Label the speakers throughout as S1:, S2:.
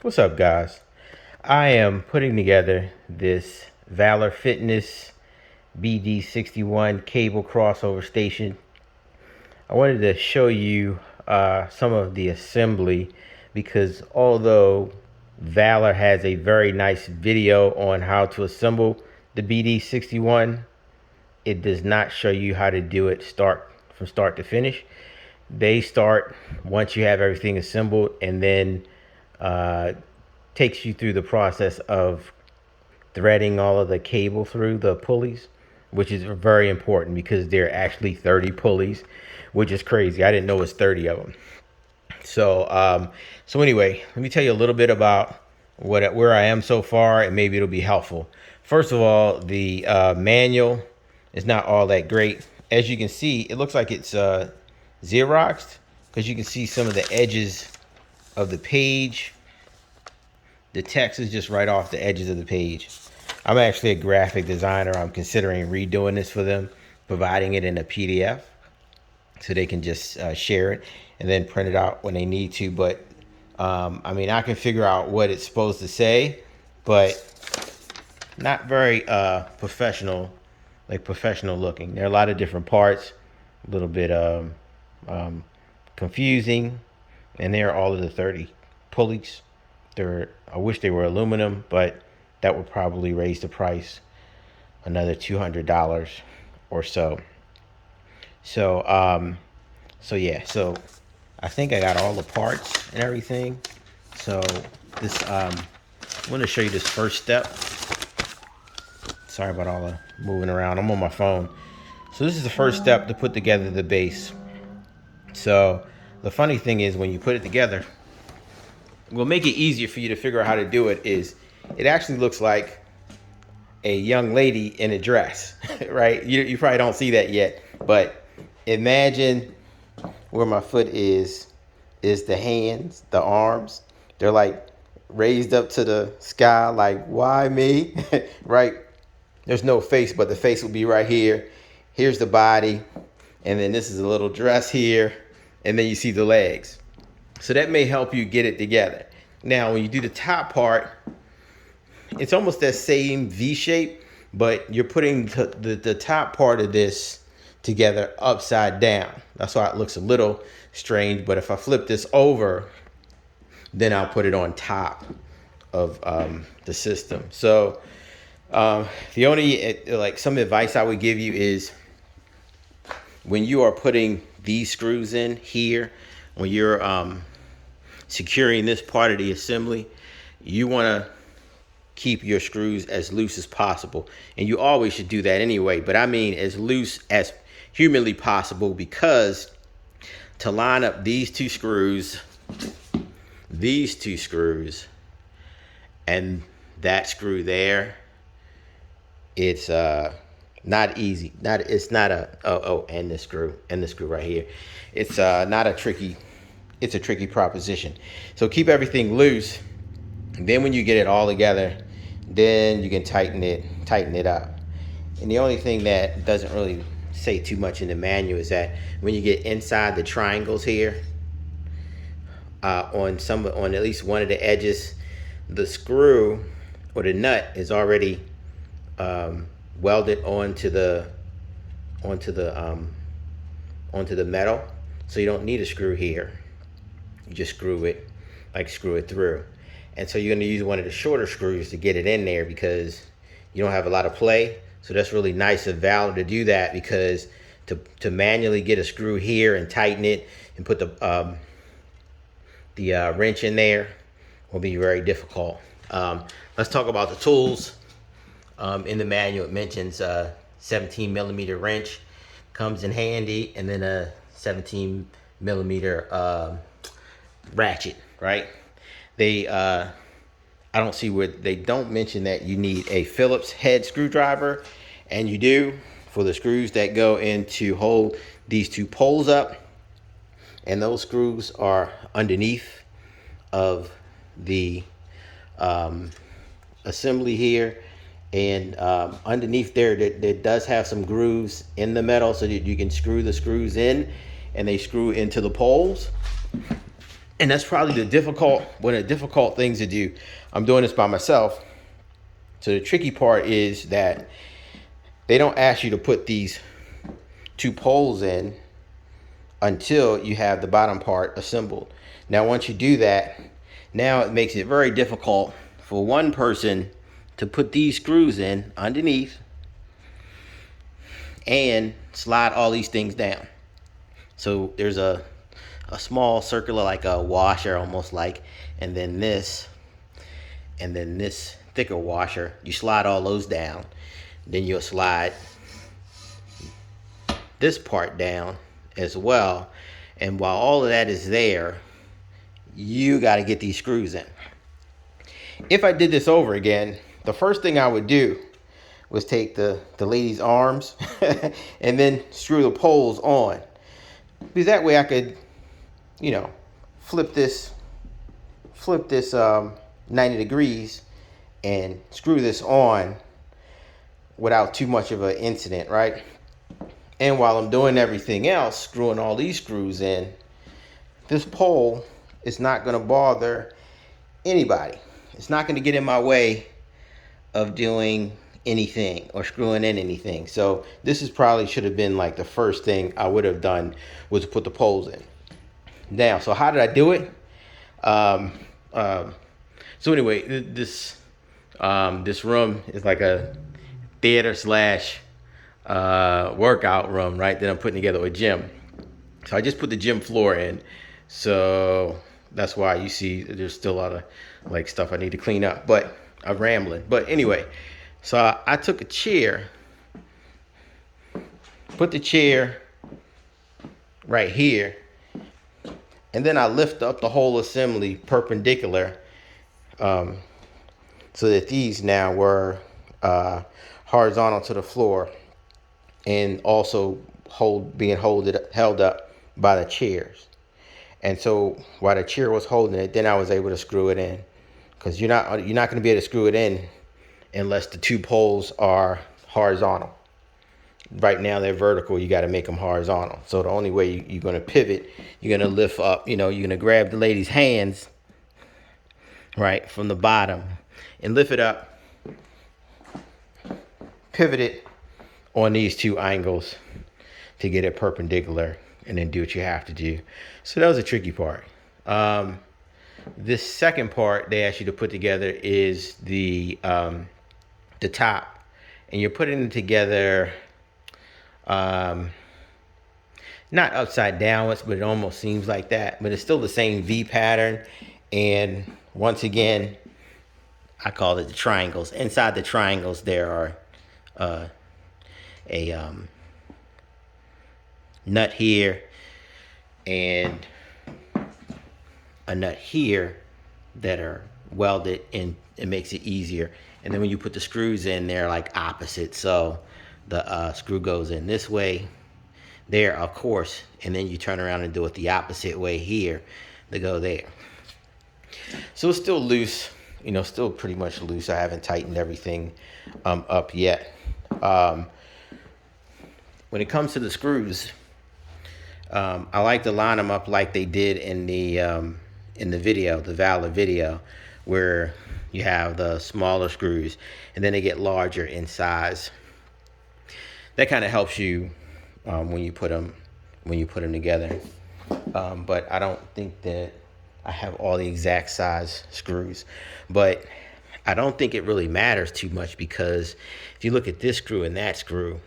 S1: What's up, guys? I am putting together this Valor Fitness BD-61 cable crossover station. I wanted to show you some of the assembly because although Valor has a very nice video on how to assemble the BD-61, it does not show you how to do it from start to finish. They start once you have everything assembled, and then takes you through the process of threading all of the cable through the pulleys, which is very important because there are actually 30 pulleys, which is crazy. I didn't know it's 30 of them. So anyway, let me tell you a little bit about where I am so far, and maybe it'll be helpful. First of all, the manual is not all that great. As you can see, it looks like it's Xeroxed because you can see some of the edges of the page. The text is just right off the edges of the page. I'm actually a graphic designer. I'm considering redoing this for them, providing it in a PDF so they can just share it and then print it out when they need to. But I mean, I can figure out what it's supposed to say, but not very professional looking. There are a lot of different parts, a little bit confusing, and there are all of the 30 pulleys. I wish they were aluminum, but that would probably raise the price another $200 or so. So yeah, so I think I got all the parts and everything. So this I'm going to show you this first step. Sorry about all the moving around. I'm on my phone. So this is the first step to put together the base. So the funny thing is, when you put it together, will make it easier for you to figure out how to do it is it actually looks like a young lady in a dress, right? You probably don't see that yet, but imagine where my foot is the hands, the arms. They're like raised up to the sky, like, why me? Right? There's no face, but the face will be right here. Here's the body, and then this is a little dress here, and then you see the legs. So that may help you get it together. Now, when you do the top part, it's almost that same V shape, but you're putting the top part of this together upside down. That's why it looks a little strange. But if I flip this over, then I'll put it on top of the system. So the only some advice I would give you is when you are putting these screws in here, when you're securing this part of the assembly, you want to keep your screws as loose as possible, and you always should do that anyway, but I mean as loose as humanly possible, because to line up these two screws and that screw there, it's not easy. It's not a and this screw right here. It's not a tricky. It's a tricky proposition. So keep everything loose. And then when you get it all together, then you can tighten it up. And the only thing that doesn't really say too much in the manual is that when you get inside the triangles here, on at least one of the edges, the screw or the nut is already welded onto the metal, so you don't need a screw here. You just screw it through. And so you're going to use one of the shorter screws to get it in there because you don't have a lot of play. So that's really nice of Valor to do that, because to manually get a screw here and tighten it and put the wrench in there will be very difficult. Let's talk about the tools. In the manual, it mentions 17 millimeter wrench comes in handy, and then a 17 millimeter ratchet, right? I don't see where they don't mention that you need a Phillips head screwdriver, and you do, for the screws that go in to hold these two poles up, and those screws are underneath of the assembly here, and underneath there does have some grooves in the metal so that you can screw the screws in, and they screw into the poles. And that's probably one of the difficult things to do. I'm doing this by myself. So the tricky part is that they don't ask you to put these two poles in until you have the bottom part assembled. Now, once you do that, now it makes it very difficult for one person to put these screws in underneath and slide all these things down. So there's a small circular, like a washer almost like, and then this thicker washer. You slide all those down, then you'll slide this part down as well. And while all of that is there, you got to get these screws in. If I did this over again, the first thing I would do was take the lady's arms and then screw the poles on, because that way I could, you know, flip this 90 degrees and screw this on without too much of an incident, right? And while I'm doing everything else, screwing all these screws in, this pole is not going to bother anybody. It's not going to get in my way of doing anything or screwing in anything. So this is probably should have been like the first thing I would have done, was to put the poles in. Now, so how did I do it? So anyway, this room is like a theater slash workout room, right? That I'm putting together a gym. So I just put the gym floor in. So that's why you see there's still a lot of like stuff I need to clean up, but I'm rambling. But anyway, so I took a chair, put the chair right here, and then I lift up the whole assembly perpendicular, so that these now were horizontal to the floor, and also held up by the chairs. And so while the chair was holding it, then I was able to screw it in, because you're not going to be able to screw it in unless the two poles are horizontal. Right now they're vertical. You got to make them horizontal. So the only way you're going to pivot, you're going to lift up, you're going to grab the lady's hands right from the bottom and lift it up, pivot it on these two angles to get it perpendicular, and then do what you have to do. So that was a tricky part. This second part they ask you to put together is the top, and you're putting it together not upside downwards, but it almost seems like that, but it's still the same V pattern. And once again, I call it the triangles. Inside the triangles there are a nut here and a nut here that are welded, and it makes it easier. And then when you put the screws in, they're like opposite. So the screw goes in this way there, of course, and then you turn around and do it the opposite way here to go there. So it's still loose, still pretty much loose. I haven't tightened everything up yet. When it comes to the screws, I like to line them up like they did in the video, the Valor video, where you have the smaller screws and then they get larger in size. That kind of helps you when you put them together. But I don't think that I have all the exact size screws, but I don't think it really matters too much, because if you look at this screw and that screw,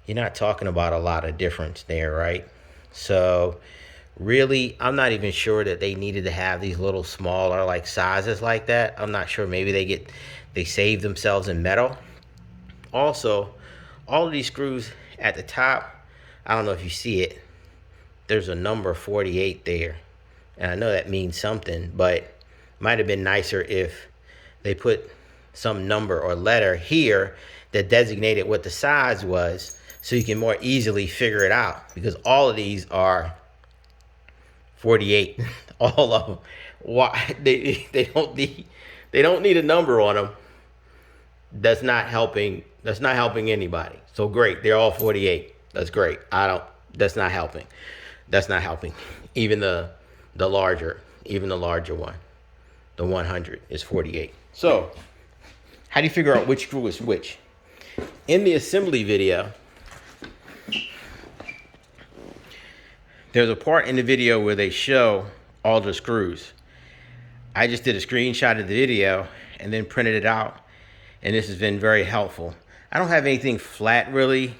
S1: you're not talking about a lot of difference there, right? So really, I'm not even sure that they needed to have these little smaller like sizes like that. I'm not sure. Maybe they save themselves in metal. Also, all of these screws at the top, I don't know if you see it, there's a number 48 there. And I know that means something, but it might have been nicer if they put some number or letter here that designated what the size was, so you can more easily figure it out, because all of these are 48. All of them. Why they don't need a number on them. That's not helping anybody. So great, they're all 48. That's great. That's not helping. Even the the larger, even the larger one, the 100 is 48. So how do you figure out which screw is which? In the assembly video, there's a part in the video where they show all the screws. I just did a screenshot of the video and then printed it out, and this has been very helpful. I don't have anything flat really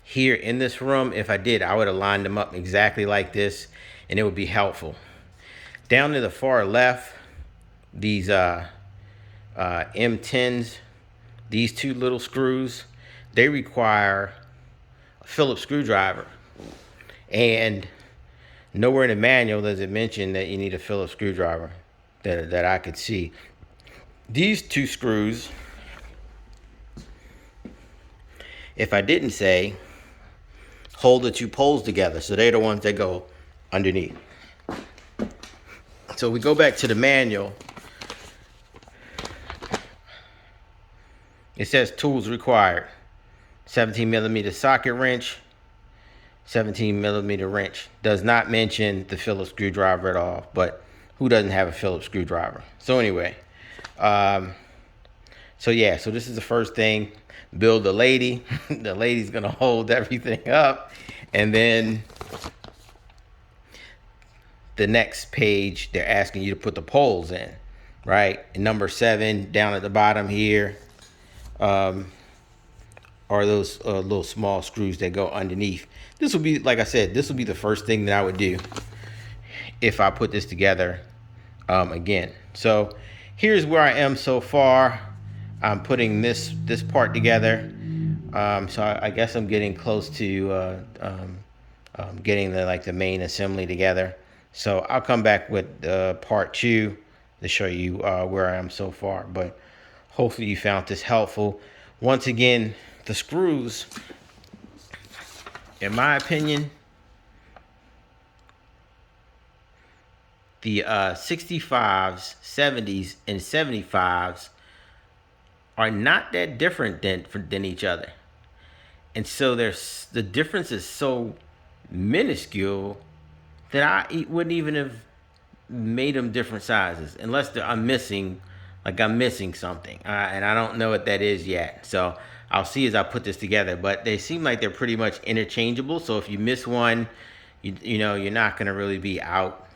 S1: here in this room. If I did, I would have lined them up exactly like this, and it would be helpful. Down to the far left, these M10s, these two little screws, they require a Phillips screwdriver, and nowhere in the manual does it mention that you need a Phillips screwdriver that I could see. These two screws, if I didn't say, hold the two poles together, so they're the ones that go underneath. So we go back to the manual. It says tools required: 17mm socket wrench, 17mm wrench. Does not mention the Phillips screwdriver at all, but who doesn't have a Phillips screwdriver? So anyway, so this is the first thing. Build the lady. The lady's gonna hold everything up, and then the next page they're asking you to put the poles in, right? And number 7 down at the bottom here are those little small screws that go underneath. This will be, like I said, this will be the first thing that I would do if I put this together again. So here's where I am so far. I'm putting this part together. So I guess I'm getting close to getting the main assembly together. So I'll come back with part 2 to show you where I am so far. But hopefully you found this helpful. Once again, the screws, in my opinion, the 65s, 70s, and 75s are not that different than each other. And so the difference is so minuscule that I wouldn't even have made them different sizes unless I'm missing something. And I don't know what that is yet. So I'll see as I put this together, but they seem like they're pretty much interchangeable. So if you miss one, you know, you're not going to really be out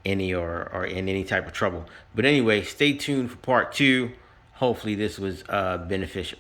S1: any or in any type of trouble. But anyway, stay tuned for part 2. Hopefully this was beneficial.